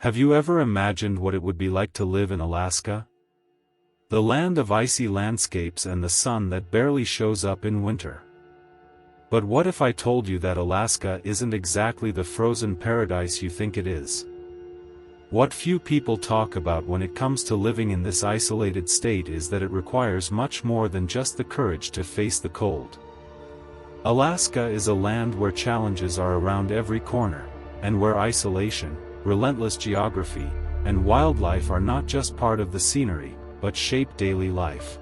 Have you ever imagined what it would be like to live in Alaska? The land of icy landscapes and the sun that barely shows up in winter. But what if I told you that Alaska isn't exactly the frozen paradise you think it is? What few people talk about when it comes to living in this isolated state is that it requires much more than just the courage to face the cold. Alaska is a land where challenges are around every corner, and where isolation, relentless geography, and wildlife are not just part of the scenery, but shape daily life.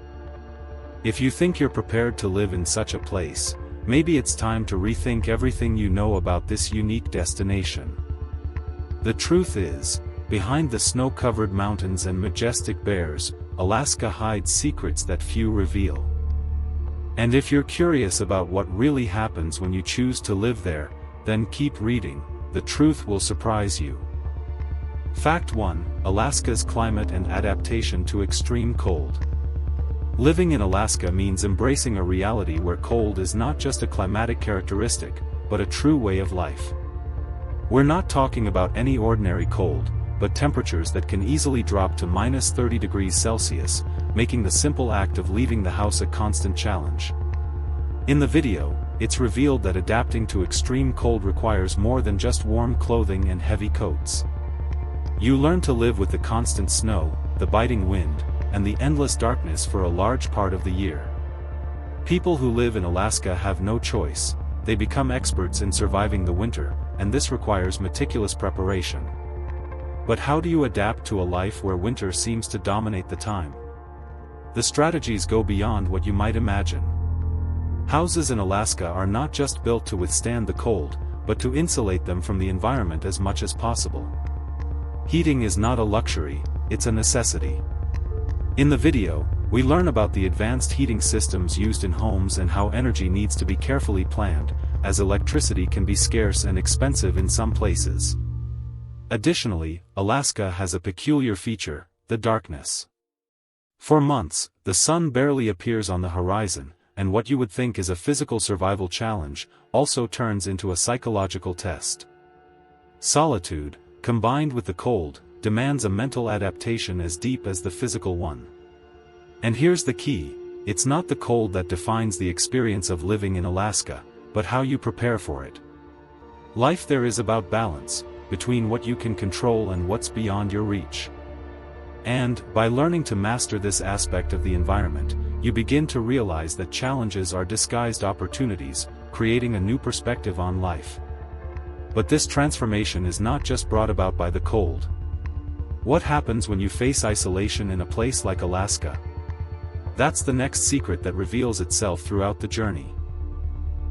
If you think you're prepared to live in such a place, maybe it's time to rethink everything you know about this unique destination. The truth is, behind the snow-covered mountains and majestic bears, Alaska hides secrets that few reveal. And if you're curious about what really happens when you choose to live there, then keep reading, the truth will surprise you. Fact 1: Alaska's climate and adaptation to extreme cold. Living in Alaska means embracing a reality where cold is not just a climatic characteristic, but a true way of life. We're not talking about any ordinary cold, but temperatures that can easily drop to -30 degrees Celsius, making the simple act of leaving the house a constant challenge. In the video, it's revealed that adapting to extreme cold requires more than just warm clothing and heavy coats. You learn to live with the constant snow, the biting wind, and the endless darkness for a large part of the year. People who live in Alaska have no choice. They become experts in surviving the winter, and this requires meticulous preparation. But how do you adapt to a life where winter seems to dominate the time? The strategies go beyond what you might imagine. Houses in Alaska are not just built to withstand the cold, but to insulate them from the environment as much as possible. Heating is not a luxury, it's a necessity. In the video, we learn about the advanced heating systems used in homes and how energy needs to be carefully planned, as electricity can be scarce and expensive in some places. Additionally, Alaska has a peculiar feature: the darkness. For months, the sun barely appears on the horizon, and what you would think is a physical survival challenge, also turns into a psychological test. Solitude, combined with the cold, demands a mental adaptation as deep as the physical one. And here's the key: it's not the cold that defines the experience of living in Alaska, but how you prepare for it. Life there is about balance, between what you can control and what's beyond your reach. And, by learning to master this aspect of the environment, you begin to realize that challenges are disguised opportunities, creating a new perspective on life. But this transformation is not just brought about by the cold. What happens when you face isolation in a place like Alaska? That's the next secret that reveals itself throughout the journey.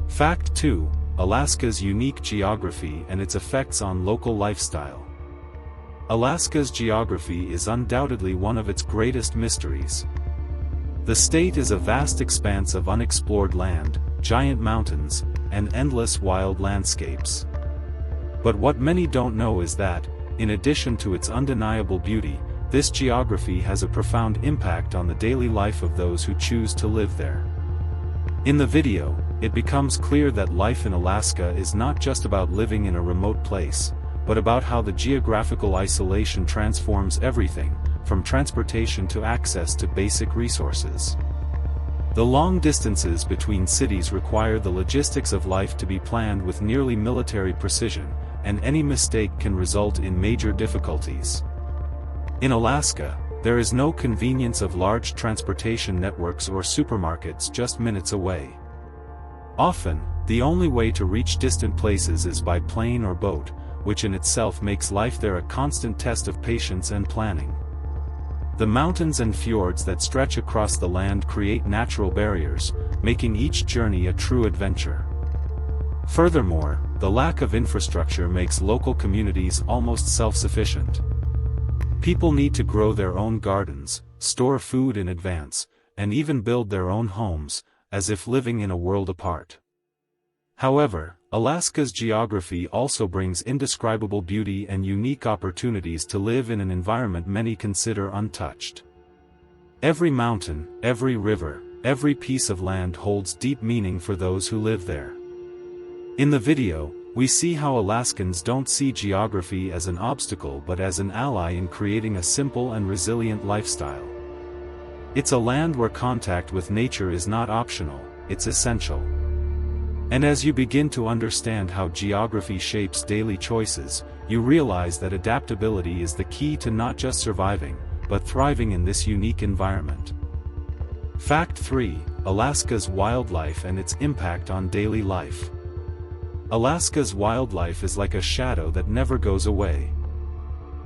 Fact 2: Alaska's unique geography and its effects on local lifestyle. Alaska's geography is undoubtedly one of its greatest mysteries. The state is a vast expanse of unexplored land, giant mountains, and endless wild landscapes. But what many don't know is that, in addition to its undeniable beauty, this geography has a profound impact on the daily life of those who choose to live there. In the video, it becomes clear that life in Alaska is not just about living in a remote place, but about how the geographical isolation transforms everything, from transportation to access to basic resources. The long distances between cities require the logistics of life to be planned with nearly military precision, and any mistake can result in major difficulties. In Alaska, there is no convenience of large transportation networks or supermarkets just minutes away. Often, the only way to reach distant places is by plane or boat, which in itself makes life there a constant test of patience and planning. The mountains and fjords that stretch across the land create natural barriers, making each journey a true adventure. Furthermore, the lack of infrastructure makes local communities almost self-sufficient. People need to grow their own gardens, store food in advance, and even build their own homes, as if living in a world apart. However, Alaska's geography also brings indescribable beauty and unique opportunities to live in an environment many consider untouched. Every mountain, every river, every piece of land holds deep meaning for those who live there. In the video, We see how Alaskans don't see geography as an obstacle but as an ally in creating a simple and resilient lifestyle. It's a land where contact with nature is not optional, it's essential. And as you begin to understand how geography shapes daily choices, you realize that adaptability is the key to not just surviving, but thriving in this unique environment. Fact 3: Alaska's wildlife and its impact on daily life. Alaska's wildlife is like a shadow that never goes away.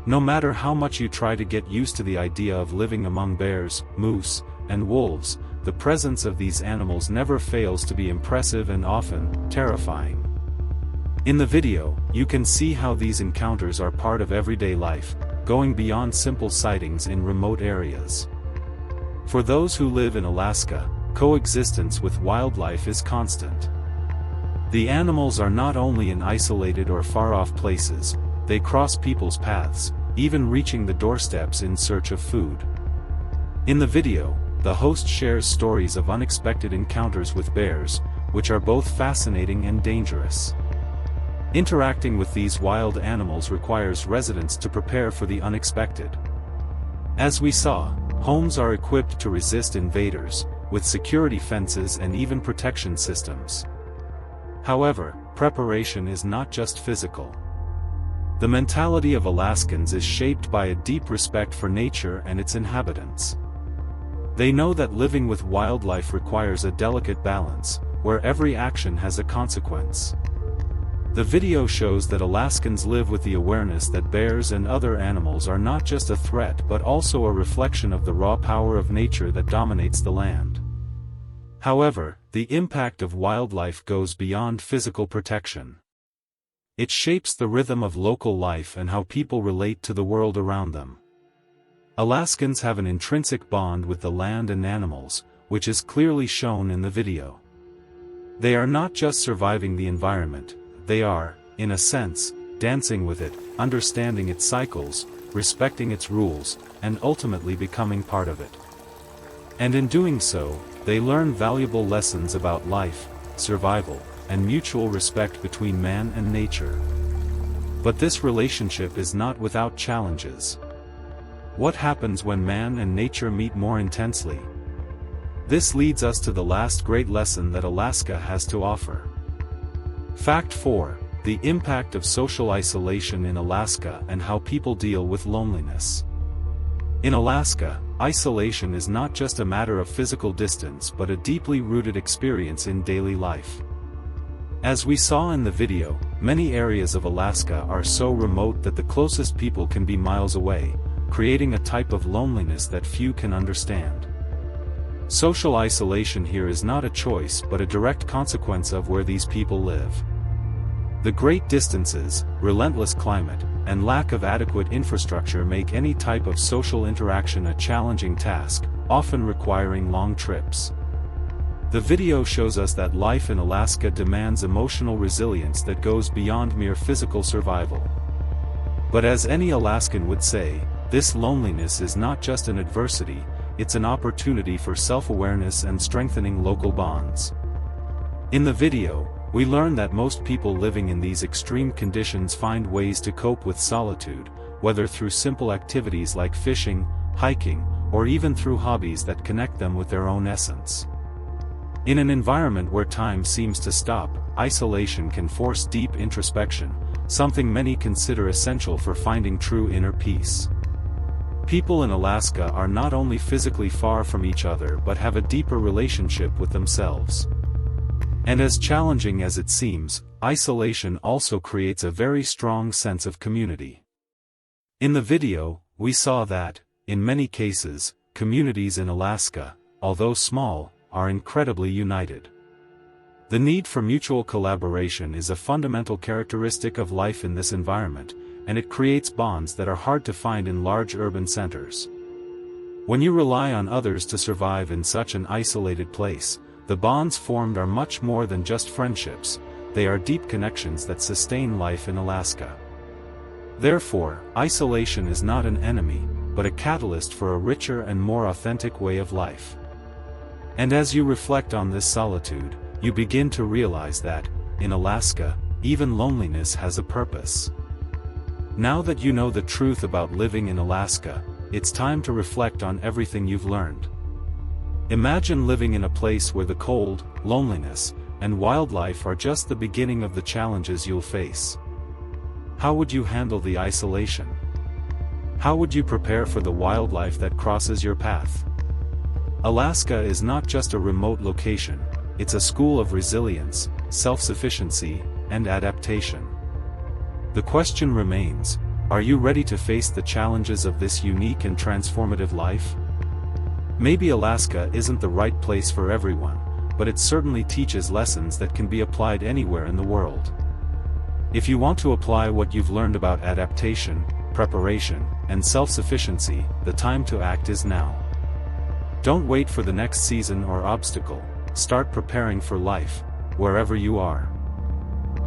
No matter how much you try to get used to the idea of living among bears, moose, and wolves, the presence of these animals never fails to be impressive and often terrifying. In the video, you can see how these encounters are part of everyday life, going beyond simple sightings in remote areas. For those who live in Alaska, coexistence with wildlife is constant. The animals are not only in isolated or far-off places, they cross people's paths, even reaching the doorsteps in search of food. In the video, the host shares stories of unexpected encounters with bears, which are both fascinating and dangerous. Interacting with these wild animals requires residents to prepare for the unexpected. As we saw, homes are equipped to resist invaders, with security fences and even protection systems. However, preparation is not just physical. The mentality of Alaskans is shaped by a deep respect for nature and its inhabitants. They know that living with wildlife requires a delicate balance, where every action has a consequence. The video shows that Alaskans live with the awareness that bears and other animals are not just a threat but also a reflection of the raw power of nature that dominates the land. However, the impact of wildlife goes beyond physical protection. It shapes the rhythm of local life and how people relate to the world around them. Alaskans have an intrinsic bond with the land and animals, which is clearly shown in the video. They are not just surviving the environment, they are, in a sense, dancing with it, understanding its cycles, respecting its rules, and ultimately becoming part of it. And in doing so, they learn valuable lessons about life, survival, and mutual respect between man and nature. But this relationship is not without challenges. What happens when man and nature meet more intensely? This leads us to the last great lesson that Alaska has to offer. Fact 4: The impact of social isolation in Alaska and how people deal with loneliness. In Alaska, isolation is not just a matter of physical distance but a deeply rooted experience in daily life. As we saw in the video, many areas of Alaska are so remote that the closest people can be miles away, creating a type of loneliness that few can understand. Social isolation here is not a choice but a direct consequence of where these people live. The great distances, relentless climate, and lack of adequate infrastructure make any type of social interaction a challenging task, often requiring long trips. The video shows us that life in Alaska demands emotional resilience that goes beyond mere physical survival. But as any Alaskan would say, this loneliness is not just an adversity, it's an opportunity for self-awareness and strengthening local bonds. In the video, we learn that most people living in these extreme conditions find ways to cope with solitude, whether through simple activities like fishing, hiking, or even through hobbies that connect them with their own essence. In an environment where time seems to stop, isolation can force deep introspection, something many consider essential for finding true inner peace. People in Alaska are not only physically far from each other but have a deeper relationship with themselves. And as challenging as it seems, isolation also creates a very strong sense of community. In the video, we saw that, in many cases, communities in Alaska, although small, are incredibly united. The need for mutual collaboration is a fundamental characteristic of life in this environment, and it creates bonds that are hard to find in large urban centers. When you rely on others to survive in such an isolated place, the bonds formed are much more than just friendships, they are deep connections that sustain life in Alaska. Therefore, isolation is not an enemy, but a catalyst for a richer and more authentic way of life. And as you reflect on this solitude, you begin to realize that, in Alaska, Even loneliness has a purpose. Now that you know the truth about living in Alaska, it's time to reflect on everything you've learned. Imagine living in a place where the cold, loneliness, and wildlife are just the beginning of the challenges you'll face. How would you handle the isolation? How would you prepare for the wildlife that crosses your path? Alaska is not just a remote location, it's a school of resilience, self-sufficiency, and adaptation. The question remains, are you ready to face the challenges of this unique and transformative life? Maybe Alaska isn't the right place for everyone, but it certainly teaches lessons that can be applied anywhere in the world. If you want to apply what you've learned about adaptation, preparation, and self-sufficiency, the time to act is now. Don't wait for the next season or obstacle, start preparing for life, wherever you are.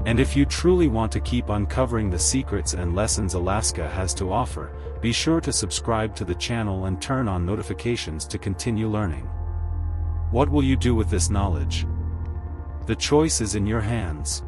And if you truly want to keep uncovering the secrets and lessons Alaska has to offer, be sure to subscribe to the channel and turn on notifications to continue learning. What will you do with this knowledge? The choice is in your hands.